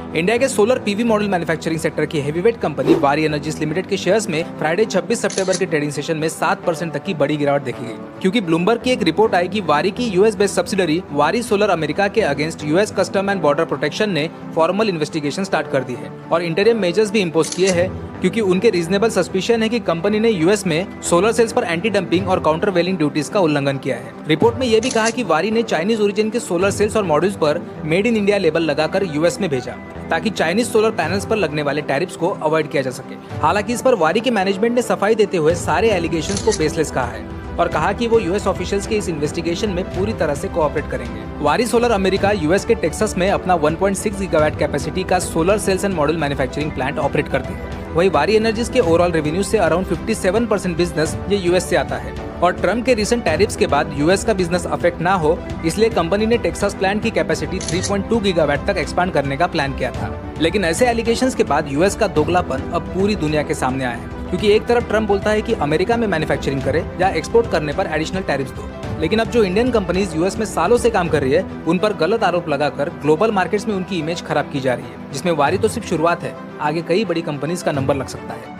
India के solar PV module manufacturing sector की heavyweight company वारी एनर्जीज लिमिटेड के शेयर्स में फ्राइडे 26 सितंबर के ट्रेडिंग सेशन में 7% तक की बड़ी गिरावट देखी गई, क्योंकि ब्लूमबर्ग की एक रिपोर्ट आई कि वारी की यूएस बेस्ड सब्सिडरी वारी सोलर अमेरिका के against US custom and border protection ने फॉर्मल इन्वेस्टिगेशन स्टार्ट कर दी है और इंटरिम मेजर्स भी इम्पोज किए हैं, क्योंकि उनके रीजनेबल सस्पिशन है कि कंपनी ने यूएस में सोलर सेल्स पर एंटी डंपिंग और काउंटर वेलिंग ड्यूटीज का उल्लंघन किया है। रिपोर्ट में यह भी कहा कि वारी ने चाइनीज ओरिजिन के सोलर सेल्स और मॉड्यूल्स पर मेड इन इंडिया लेबल लगाकर यूएस में भेजा, ताकि चाइनीज सोलर पैनल्स पर लगने वाले टैरिफ्स को अवॉइड किया जा सके। हालांकि इस पर वारी के मैनेजमेंट ने सफाई देते हुए सारे एलिगेशंस को बेसलेस कहा है और कहा कि वो यूएस ऑफिशियल्स के इस इन्वेस्टिगेशन में पूरी तरह से कोऑपरेट करेंगे। वारी सोलर अमेरिका यूएस के टेक्सास में अपना 1.6 गीगावाट कैपेसिटी का solar cells and module manufacturing plant operate करती है। वही वारी एनर्जीज के ओवरऑल रेवेन्यू से अराउंड 57% बिजनेस ये यूएस से आता है और ट्रम्प के रिसेंट टैरिफ्स के बाद यूएस का बिजनेस अफेक्ट ना हो, इसलिए कंपनी ने टेक्सास प्लांट की कैपेसिटी 3.2 गीगावाट तक एक्सपांड करने का प्लान किया था। लेकिन ऐसे एलिगेशंस के बाद यूएस का दोगलापन अब पूरी दुनिया के सामने आया है, क्योंकि एक तरफ ट्रम्प बोलता है कि अमेरिका में मैन्युफैक्चरिंग करे या एक्सपोर्ट करने पर एडिशनल टैरिफ्स दो, लेकिन अब जो इंडियन कंपनीज यूएस में सालों से काम कर रही है उन पर गलत आरोप लगाकर ग्लोबल मार्केट्स में उनकी इमेज खराब की जा रही है, जिसमें वारी तो सिर्फ शुरुआत है, आगे कई बड़ी कंपनीज का नंबर लग सकता है।